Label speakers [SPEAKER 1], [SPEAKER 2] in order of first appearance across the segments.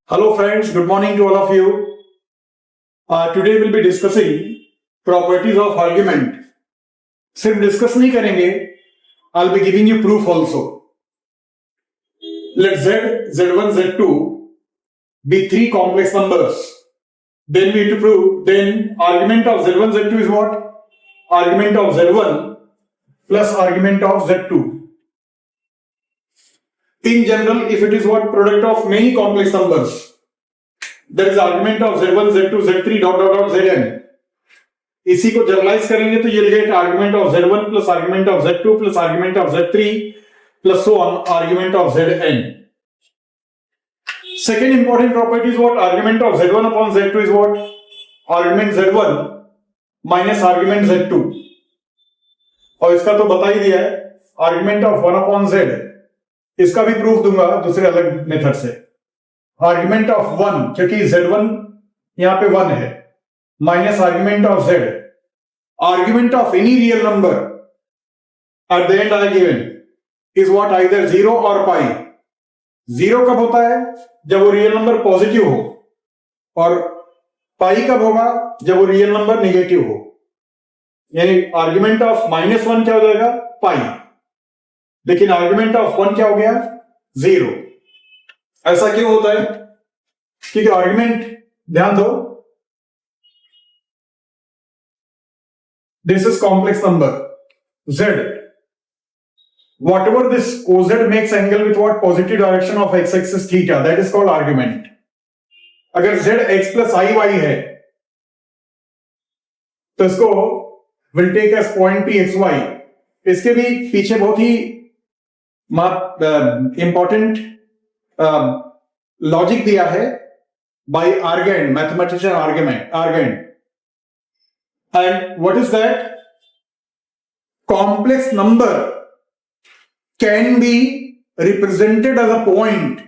[SPEAKER 1] Hello friends, good morning to all of you. Today we'll be discussing properties of argument. सिर्फ discuss नहीं करेंगे, I'll be giving you proof also. Let Z, Z1, Z2 be three complex numbers. Then we need to prove, then argument of Z1, Z2 is what? Argument of Z1 plus argument of Z2. In general, if it is what? Product of many complex numbers. There is argument of Z1, Z2, Z3 dot dot dot Zn. इसी को generalise करेंगे तो you'll get argument of Z1 plus argument of Z2 plus argument of Z3 plus so on argument of Zn. Second important property is what? Argument of Z1 upon Z2 is what? Argument Z1 minus argument Z2. और इसका तो बता ही दिया है, argument of 1 upon Z. इसका भी proof दूंगा दूसरे अलग मेथड से. आर्ग्यूमेंट ऑफ 1 क्योंकि Z1 यहां पे 1 है minus argument of Z. Argument of any real number at the and I given is what either 0 और पाई. 0 कब होता है? जब वो रियल नंबर पॉजिटिव हो, और पाई कब होगा? जब वो रियल नंबर नेगेटिव हो. यानी आर्ग्यूमेंट ऑफ -1 क्या हो जाएगा? पाई. लेकिन आर्ग्यूमेंट ऑफ 1 क्या हो गया? 0. ऐसा क्यों होता है? क्योंकि आर्ग्यूमेंट, ध्यान दो, this is complex number Z. Whatever this OZ makes angle with what? Positive direction of x axis theta, that is called argument. अगर Z x plus I y है तो इसको will take as point P x y. इसके भी पीछे बहुत ही important logic दिया है by Argand, mathematician Argand. And what is that? Complex number can be represented as a point.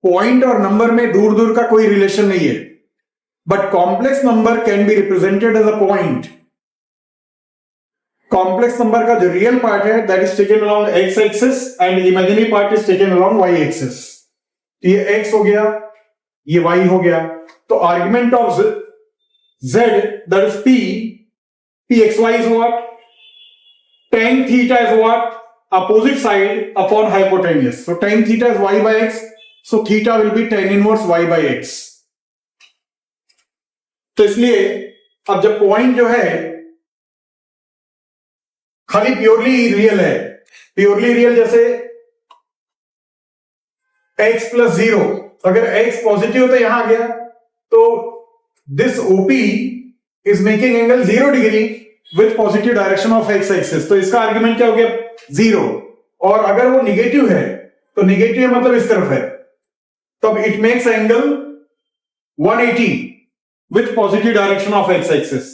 [SPEAKER 1] Point और नंबर में दूर दूर का कोई रिलेशन नहीं है, but complex number can be represented as a point. Complex number का जो रियल पार्ट है that is taken along x axis and imaginary part is taken along y axis. ये x हो गया, ये y हो गया. तो argument of z that is p xy is what? Tan theta is what? Opposite side upon hypotenuse. So tan theta is y by x. So theta will be tan inverse y by x. तो इसलिए अब जब point जो है खाली purely real है, purely real जैसे x plus 0, अगर x पॉजिटिव तो यहां आ गया, तो this OP is making angle 0 degree with positive direction of x axis. तो इसका आर्ग्यूमेंट क्या हो गया? 0. और अगर वो निगेटिव है तो निगेटिव मतलब इस तरफ है, तब it makes angle 180 with positive direction of x axis.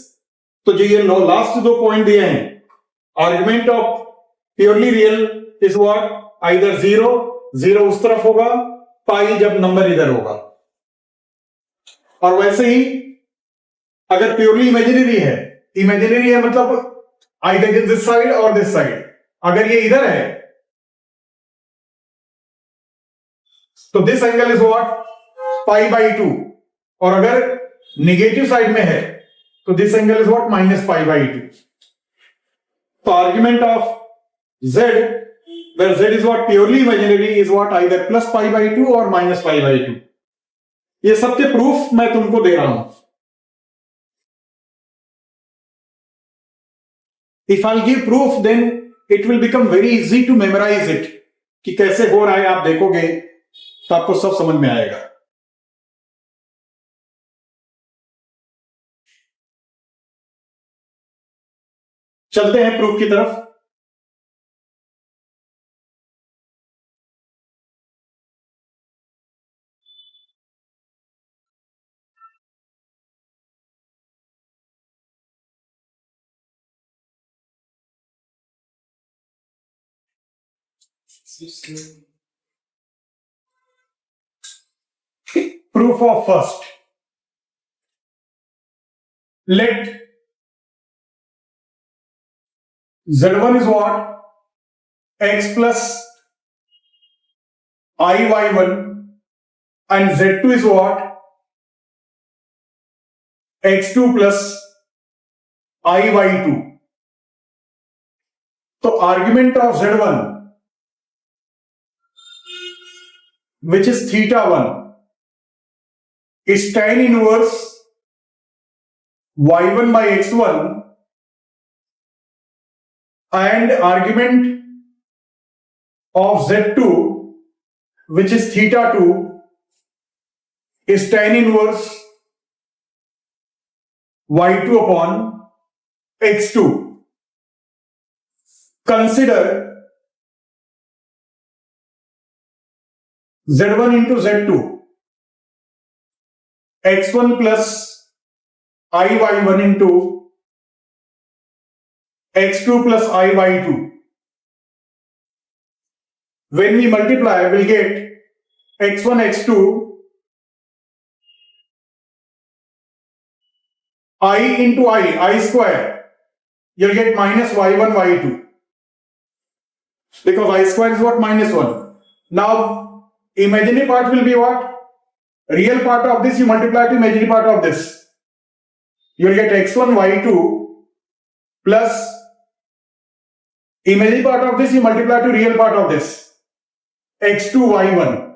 [SPEAKER 1] तो जो ये लास्ट दो पॉइंट दिए हैं, argument of purely real is what? Either 0 उस तरफ होगा, पाई जब नंबर इधर होगा. और वैसे ही अगर प्योरली इमेजिनरी है मतलब आइदर दिस साइड और दिस साइड. अगर ये इधर है तो this angle is what? Pi by 2. और अगर निगेटिव साइड में है तो this angle is what? Minus pi by 2. तो argument of Z, where Z is what? Purely imaginary, is what? Either plus pi by 2 or minus pi by 2. ये सबके proof मैं तुमको दे रहा हूं. If I'll give proof, then it will become very easy to memorize it. कि कैसे हो रहा है आप देखोगे तो आपको सब समझ में आएगा. चलते हैं प्रूफ की तरफ. Proof of first. Let Z1 is what? X plus IY1 and z2 is what? x2 plus I by 2. So argument of z1, which is theta 1, is tan inverse y1 by x1, and argument of z2, which is theta 2, is tan inverse y2 upon x2. Consider z1 into z2, x1 plus I y1 into x2 plus I by 2. When we multiply, we'll get x1, x2, I into I square. You'll get minus y1, y2. Because I square is what? Minus 1. Now, imaginary part will be what? Real part of this you multiply to imaginary part of this. You'll get x1, y2 plus imaginary part of this you multiply to real part of this. x2, y1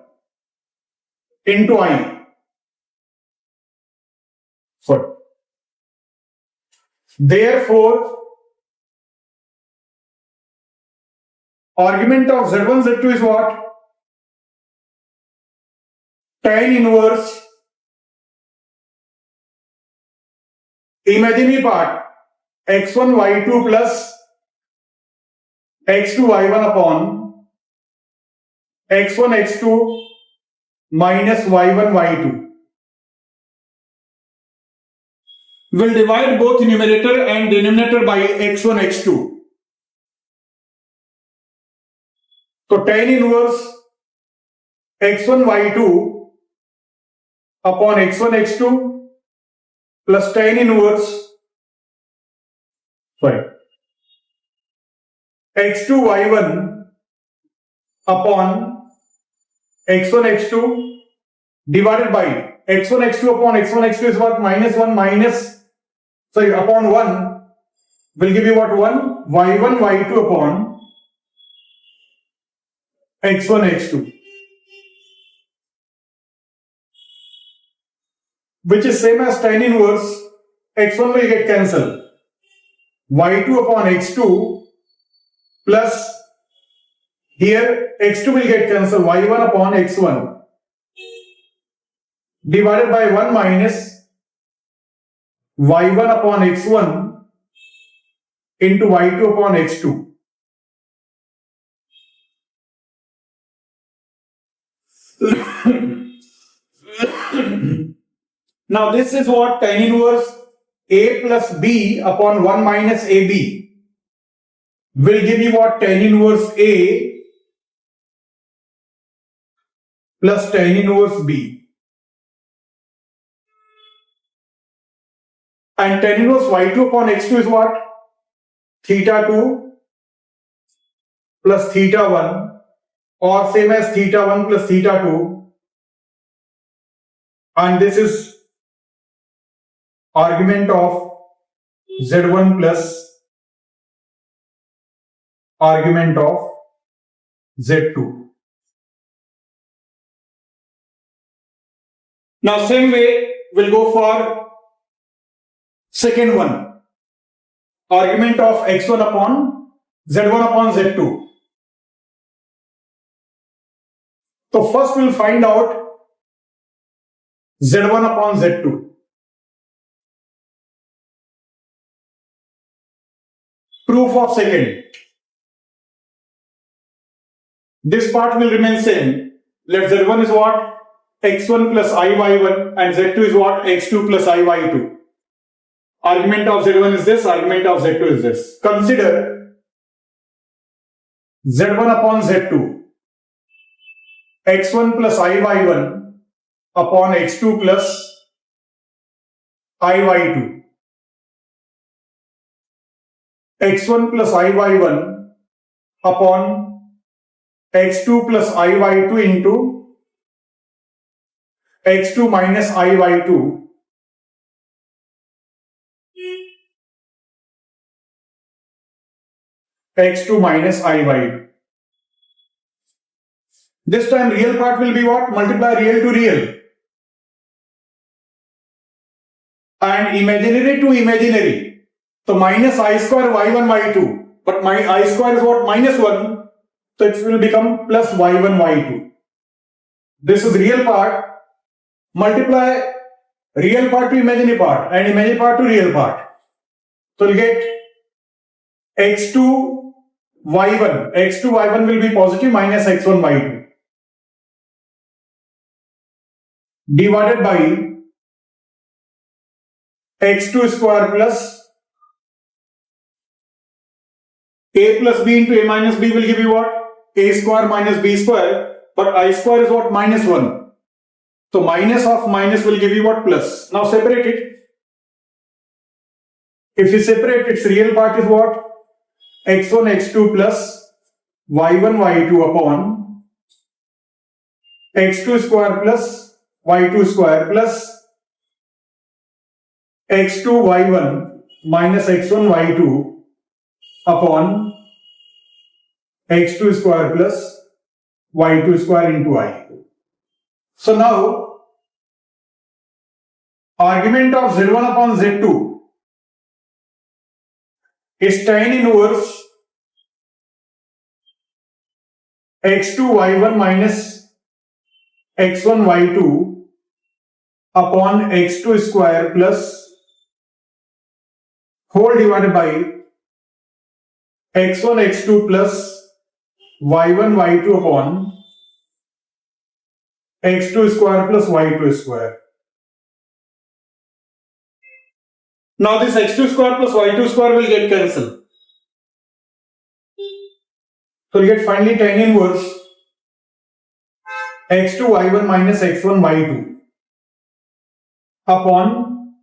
[SPEAKER 1] into I. Sorry. Therefore, argument of z1, z2 is what? Tan inverse imaginary part x1, y2 plus x2, y1 upon x1, x2 minus y1, y2. We'll divide both numerator and denominator by x1, x2. So tan inverse x1, y2 upon x1, x2 plus tan inverse x2, y1 upon x1, x2 divided by x1, x2 upon x1, x2 is what? Minus 1 upon 1 will give you what? 1 y1, y2 upon x1, x2, which is same as tan inverse. x1 will get cancelled, y2 upon x2 plus here x2 will get cancelled, y1 upon x1 divided by 1 minus y1 upon x1 into y2 upon x2. Now this is what? Tan inverse a plus b upon 1 minus ab will give you what? Tan inverse a plus tan inverse b. And tan inverse y2 upon x2 is what? Theta 2 plus theta 1, or same as theta 1 plus theta 2. And this is argument of z1 plus argument of z2. Now same way we'll go for second one, argument of x1 upon z1 upon z2. So first we'll find out z1 upon z2. Proof of second. This part will remain same. Let z1 is what? x1 plus I y1 and z2 is what? x2 plus I y2. Argument of z1 is this, argument of z2 is this. Consider z1 upon z2, x1 plus I y1 upon x2 plus I y2, x1 plus I y1 upon x2 plus I y2 into x2 minus I y2 x2 minus I y2. This time real part will be what? Multiply real to real and imaginary to imaginary. So minus I square y1 y2, but my I square is what? Minus 1. So it will become plus y1 y2. This is real part. Multiply real part to imaginary part and imaginary part to real part. So we'll get x2 y1. x2 y1 will be positive minus x1 y2 divided by x2 square plus a plus b into a minus b will give you what? A square minus b square, but I square is what? Minus 1. So minus of minus will give you what? Plus. Now separate it. If you separate, its real part is what? x1 x2 plus y1 y2 upon x2 square plus y2 square plus x2 y1 minus x1 y2 upon x2 square plus y2 square into I. So now argument of z1 upon z2 is tan inverse x2 y1 minus x1 y2 upon x2 square plus whole divided by x1 x2 plus y1 y2 upon x2 square plus y2 square. Now this x2 square plus y2 square will get cancelled. So we get finally tan inverse x2 y1 minus x1 y2 upon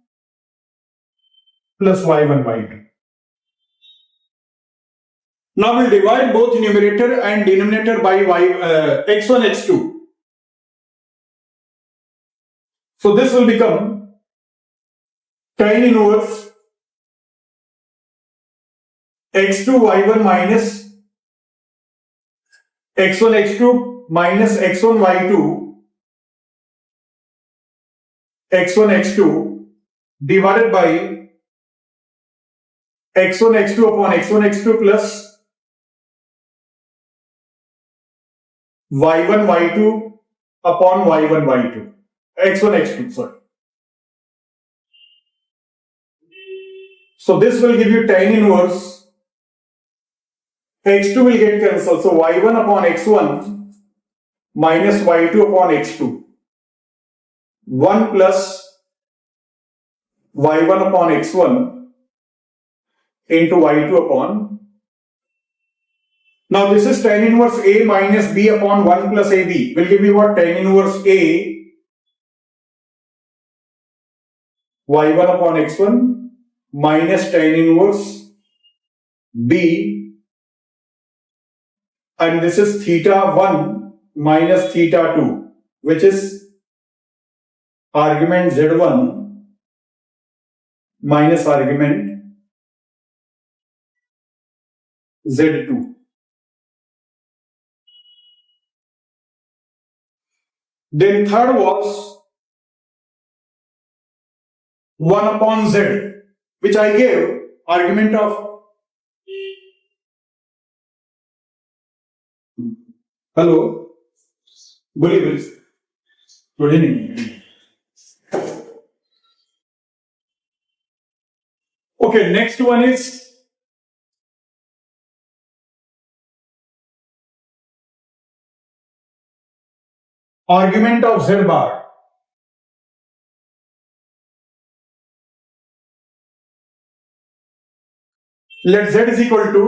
[SPEAKER 1] plus y1 y2. Now we'll divide both numerator and denominator by x1 x2. So this will become tan inverse x2 y1 minus x1 x2 minus x1 y2 x1 x2 divided by x1 x2 upon x1 x2 plus y1 y2 upon y1 y2 x1 x2, sorry. So this will give you tan inverse x2 will get cancelled, so y1 upon x1 minus y2 upon x2 1 plus y1 upon x1 into y2 upon. Now this is tan inverse a minus b upon 1 plus ab will give you what? Tan inverse a y1 upon x1 minus tan inverse b, and this is theta 1 minus theta 2, which is argument z1 minus argument z2. Then third was 1 upon z, which I gave argument of hello, good evening. Good evening. Okay, next one is argument of z bar. Let z is equal to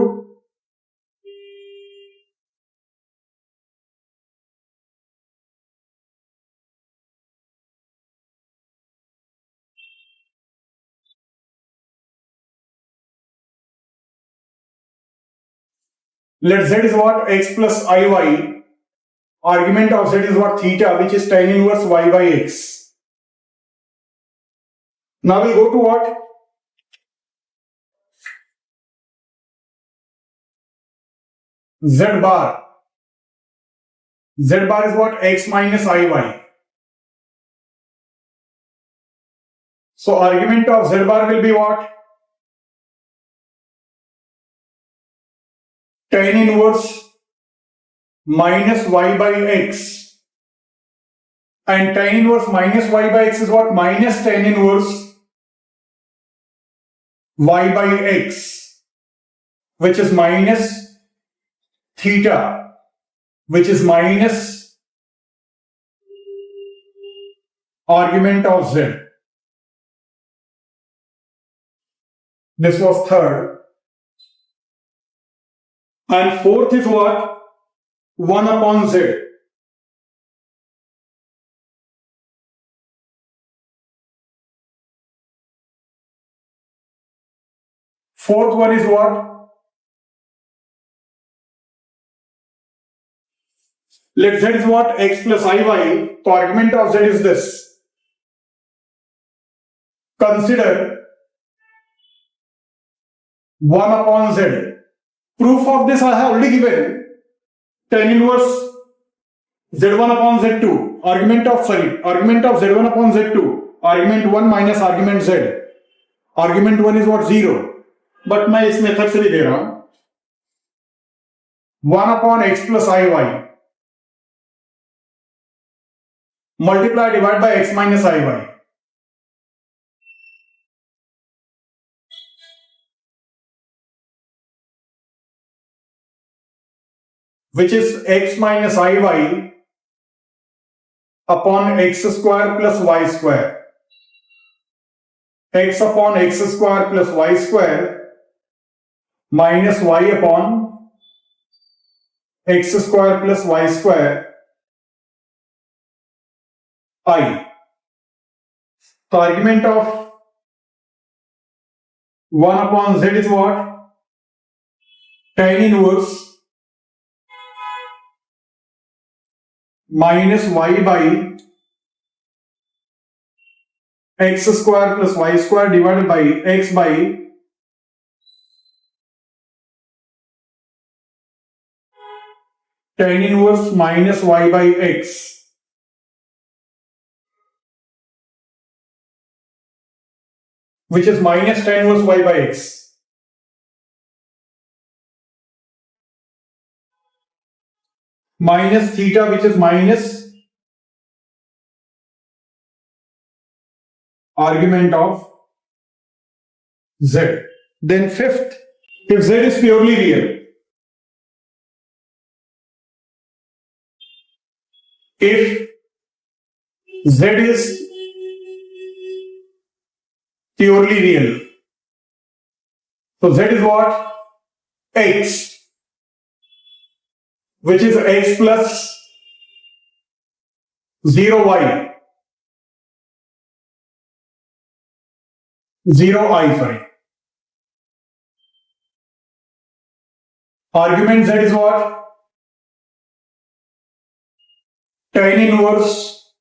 [SPEAKER 1] let z is what? X plus iy Argument of z is what? Theta, which is tan inverse y by x. Now we'll go to what? Z bar. Z bar is what? X minus iy. So argument of z bar will be what? Tan inverse minus y by x. And tan inverse minus y by x is what? Minus tan inverse y by x, which is minus theta, which is minus argument of z. This was third. And fourth is what? 1 upon z. Fourth one is what? Let z is what? X plus iy. So argument of z is this. Consider 1 upon z. Proof of this I have already given. Tan inverse z1 upon z2. Argument of z1 upon z2. Argument 1 minus argument z. Argument 1 is what? 0. But मैं इस method से भी दे रहा हूं. 1 upon x plus iy multiply divide by x minus iy. Which is x minus iy upon x square plus y square. X upon x square plus y square minus y upon x square plus y square I. The argument of 1 upon z is what? Tan inverse minus y by x square plus y square divided by x by tan inverse minus y by x. Which is minus tan inverse y by x. Minus theta, which is minus argument of z. Then fifth, if z is purely real, if z is purely real, so z is what? X, which is x plus 0y, 0I, sorry. Argument z is what? Tan inverse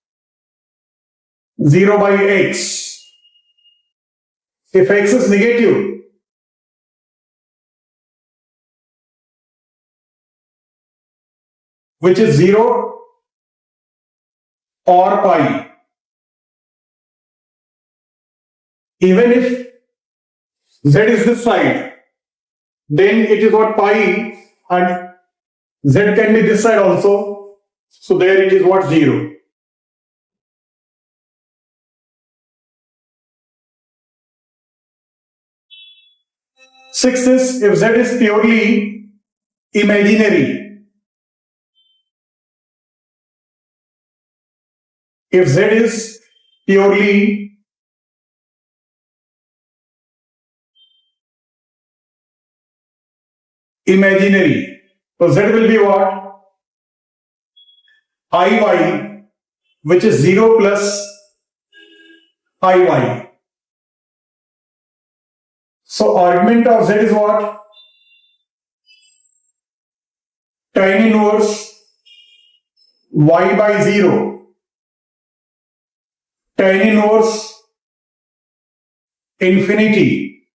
[SPEAKER 1] 0 by x. If x is negative, which is 0 or pi, even if z is this side, then it is what? Pi, and z can be this side also. So there it is what? 0. Sixth is if z is purely imaginary. If z is purely imaginary, so z will be what? Iy, which is 0 plus iy. So argument of z is what? Tan inverse y by 0, tan inverse infinity,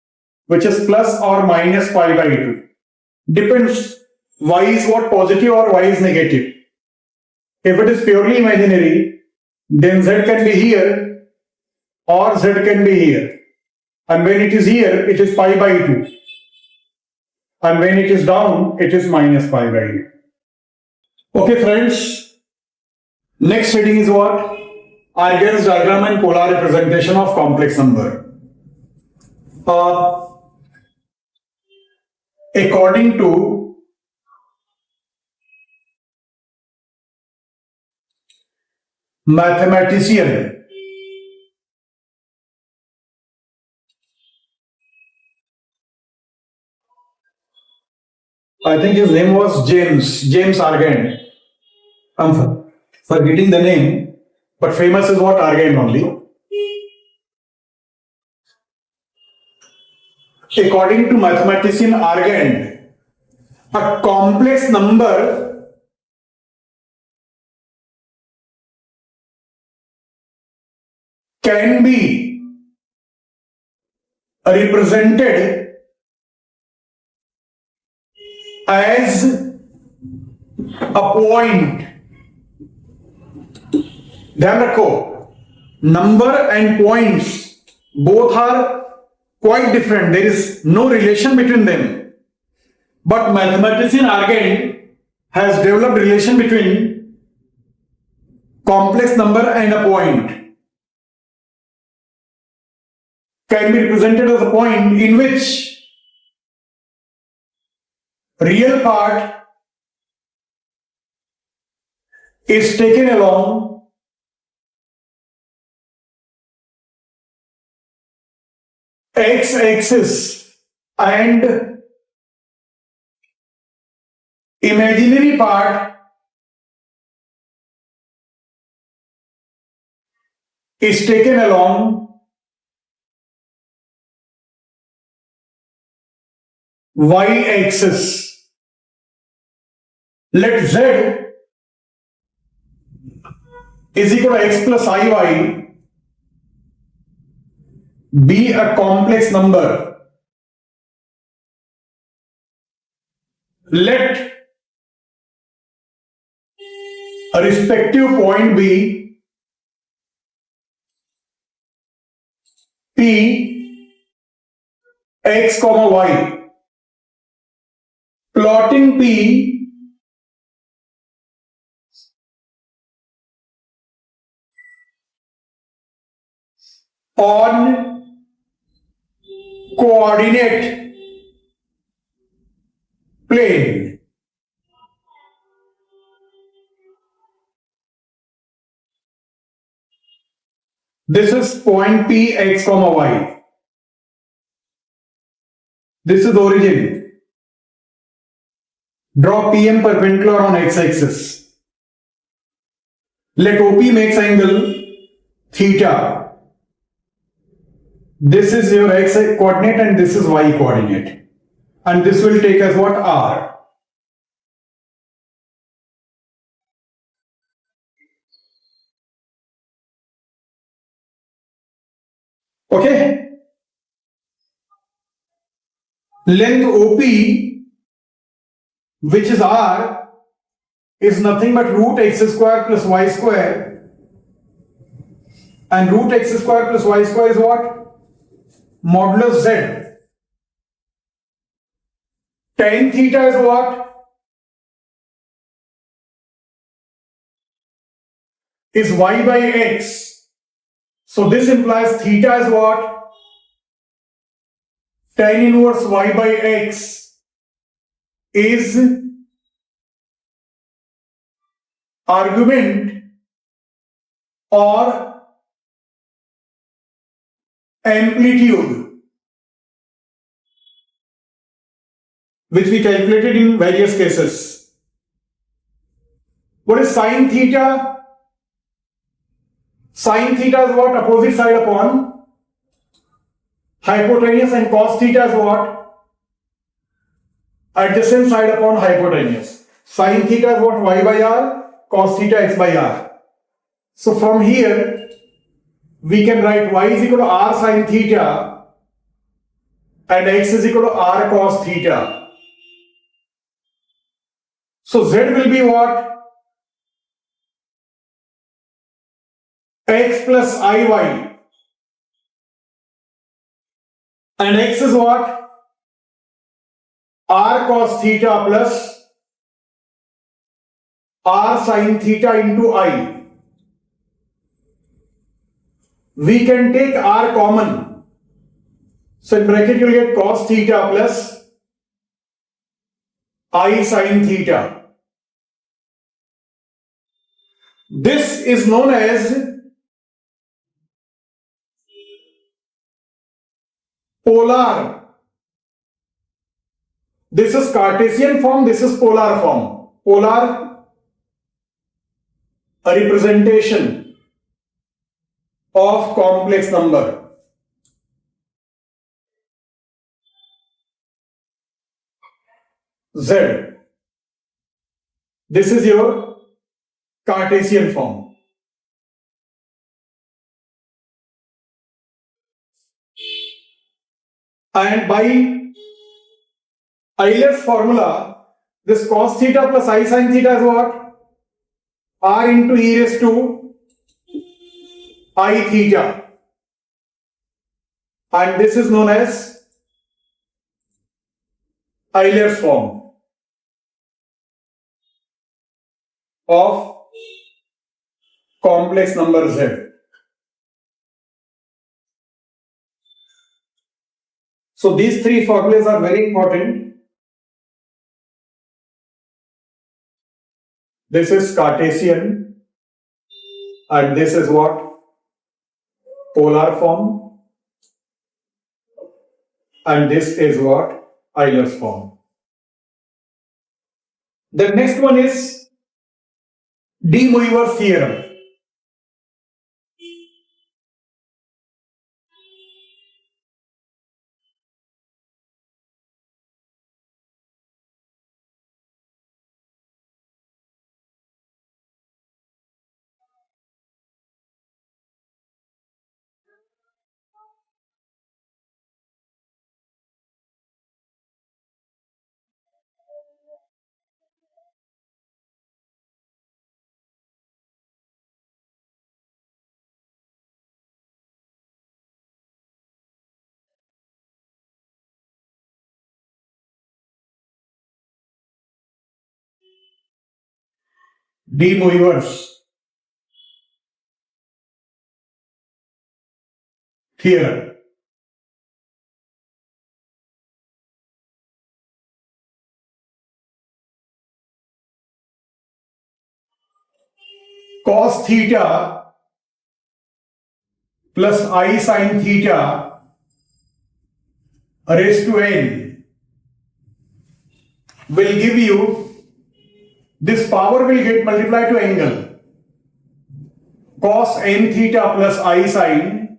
[SPEAKER 1] which is plus or minus pi by 2. Depends, y is what, positive or y is negative. If it is purely imaginary, then z can be here or z can be here. And when it is here, it is pi by 2. And when it is down, it is minus pi by 2. Okay, friends. Next heading is what? Eigen's diagram and polar representation of complex number. According to mathematician I think his name was James Argand. I'm forgetting the name, but famous is what, Argand only. According to mathematician Argand, a complex number can be represented as a point. ध्यान रखो, number and points both are quite different. There is no relation between them. But mathematician Argand has developed relation between complex number and a point. Can be represented as a point in which real part is taken along x-axis and imaginary part is taken along y-axis. Let z is equal to x plus iy be a complex number. Let a respective point be p x comma y. Plotting p on coordinate plane. This is point P x comma y. This is origin. Draw PM perpendicular on x-axis. Let OP makes angle theta. This is your x coordinate and this is y coordinate. And this will take as what? R. Okay? Length OP, which is R, is nothing but root x square plus y square. And root x square plus y square is what? Modulus z. Tan theta is what? Is y by x. So this implies theta is what? Tan inverse y by x is argument or amplitude, which we calculated in various cases. What is sine theta? Sine theta is what? Opposite side upon hypotenuse, and cos theta is what? Adjacent side upon hypotenuse. Sine theta is what? Y by r, cos theta x by r. So from here we can write y is equal to r sin theta and x is equal to r cos theta. So z will be what? X plus iy, and x is what? R cos theta plus r sin theta into I. We can take r common. So in bracket you will get cos theta plus I sin theta. This is known as polar. This is Cartesian form, this is polar form. Polar, a representation of complex number. Z. This is your Cartesian form. And by Euler's formula, this cos theta plus I sin theta is what? R into e raised to I theta. And this is known as Euler's form of complex number Z. So these three formulas are very important. This is Cartesian and this is what? Polar form, and this is what? Euler's form. The next one is de Moivre's theorem. De Moivre's theorem. Cos theta plus I sin theta raised to n will give you, this power will get multiplied to angle. Cos n theta plus I sin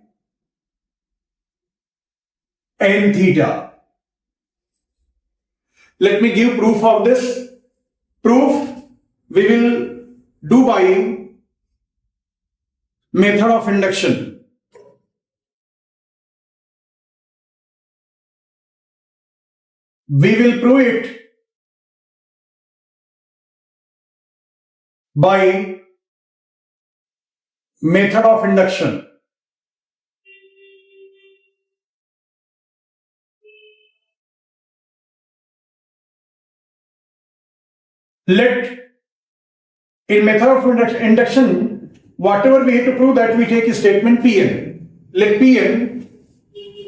[SPEAKER 1] n theta. Let me give proof of this. Proof we will do by method of induction. We will prove it by method of induction. Let in method of induction, whatever we have to prove, that we take a statement Pn. Let Pn,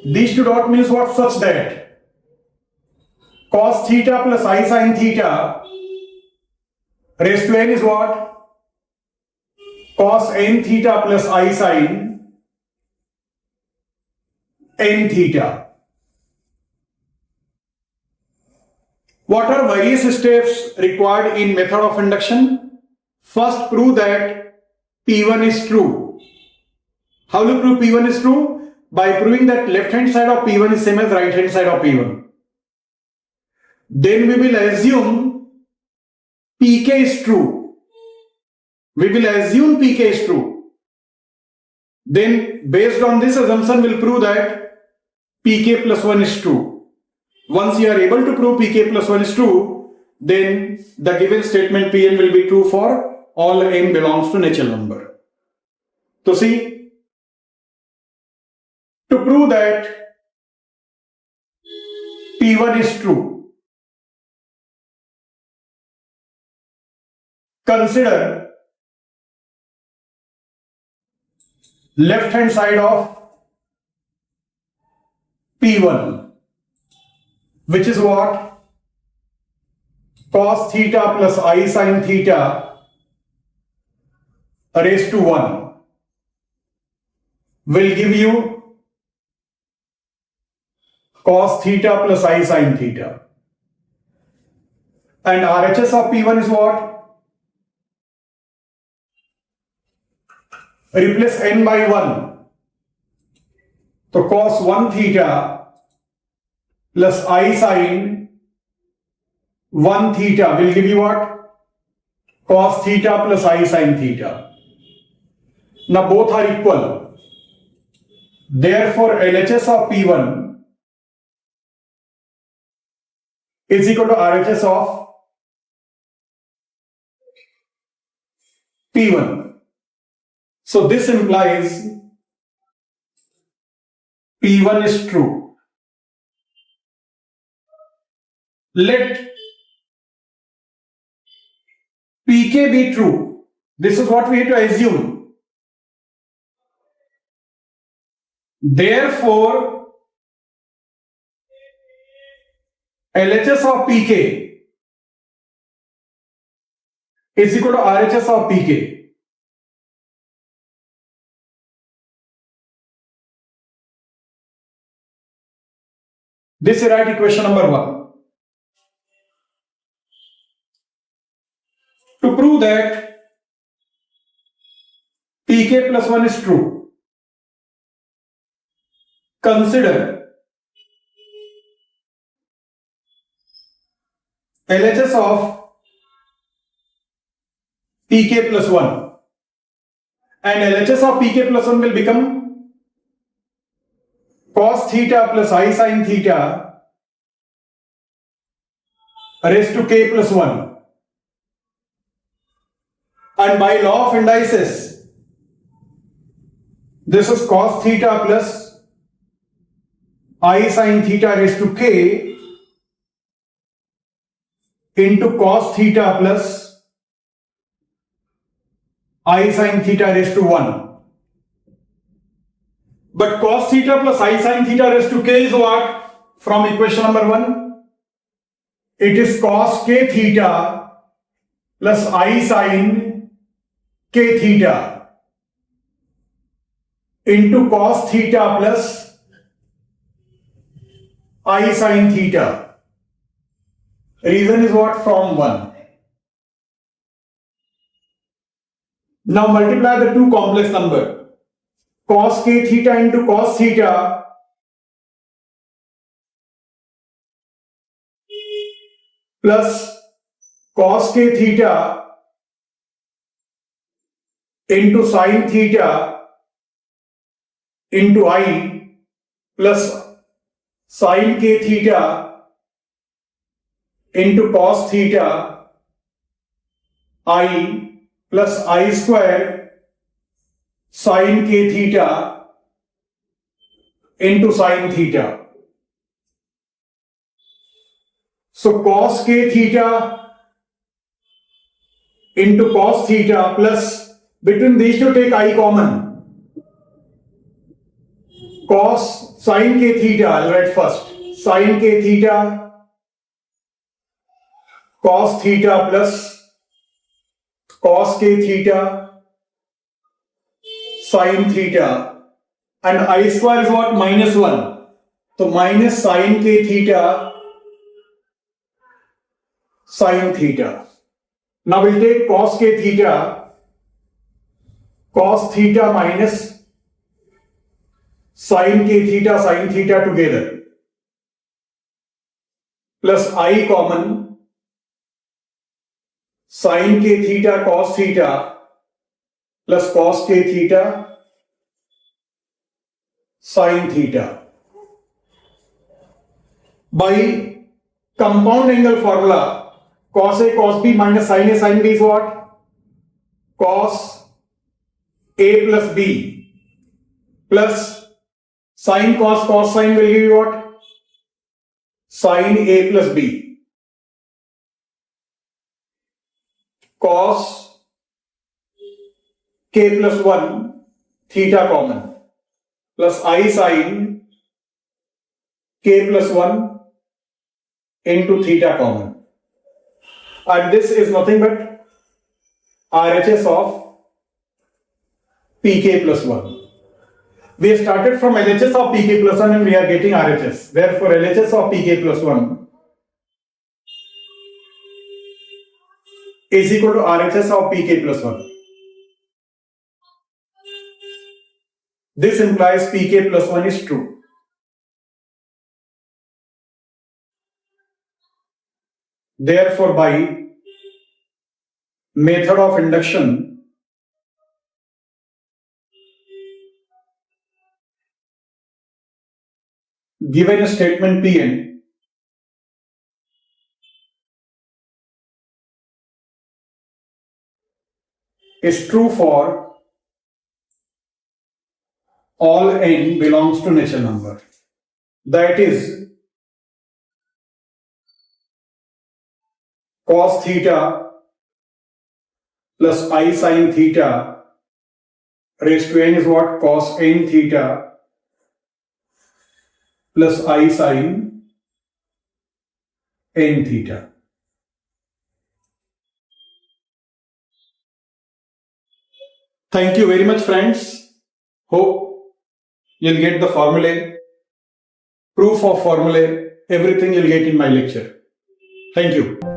[SPEAKER 1] these two dot means what? Such that cos theta plus I sin theta raised to n is what? Cos n theta plus I sin n theta. What are various steps required in method of induction? First, prove that P1 is true. How will you prove P1 is true? By proving that left hand side of P1 is same as right hand side of P1. Then we will assume Pk is true. We will assume pk is true. Then based on this assumption we'll prove that pk plus 1 is true. Once you are able to prove pk plus 1 is true, then the given statement Pn will be true for all n belongs to natural number. So see, to prove that P1 is true, consider left hand side of P1, which is what? Cos theta plus I sin theta raised to 1 will give you cos theta plus I sin theta. And RHS of P1 is what? Replace n by 1. So cos 1 theta plus I sin 1 theta will give you what? Cos theta plus I sin theta. Now both are equal. Therefore LHS of P1 is equal to RHS of P1. So this implies P1 is true. Let pk be true. This is what we have to assume. Therefore, LHS of pk is equal to RHS of pk. This is right equation number 1. To prove that pk plus 1 is true, consider LHS of pk plus 1, and LHS of pk plus 1 will become cos theta plus I sin theta raised to k plus 1. And by law of indices, this is cos theta plus I sin theta raised to k into cos theta plus I sin theta raised to 1. But cos theta plus I sin theta raised to k is what? From equation number 1. It is cos k theta plus I sin k theta into cos theta plus I sin theta. Reason is what? From 1. Now multiply the two complex number. Cos k theta into cos theta plus cos k theta into sin theta into I plus sin k theta into cos theta I plus I square sin k theta into sin theta. So cos k theta into cos theta plus, between these two take I common, cos sin k theta, I'll write first, sin k theta cos theta plus cos k theta sin theta, and I square is what? Minus 1. So minus sin k theta sin theta. Now we'll take cos k theta, cos theta minus sin k theta sin theta together, plus I common sin k theta cos theta plus cos k theta sin theta. By compound angle formula, cos A cos B minus sin A sin B is what? Cos A plus B plus sin cos sin will give you what? Sin A plus B. Cos k plus 1 theta common plus I sin k plus 1 into theta common. And this is nothing but RHS of pk plus 1. We started from LHS of pk plus 1 and we are getting RHS. Therefore, LHS of pk plus 1 is equal to RHS of pk plus 1. This implies pk plus 1 is true. Therefore, by method of induction, given a statement Pn is true for all n belongs to natural number. That is, cos theta plus I sin theta raised to n is what? Cos n theta plus I sin n theta. Thank you very much, friends. Hope you'll get the formulae, proof of formulae, everything you'll get in my lecture. Thank you.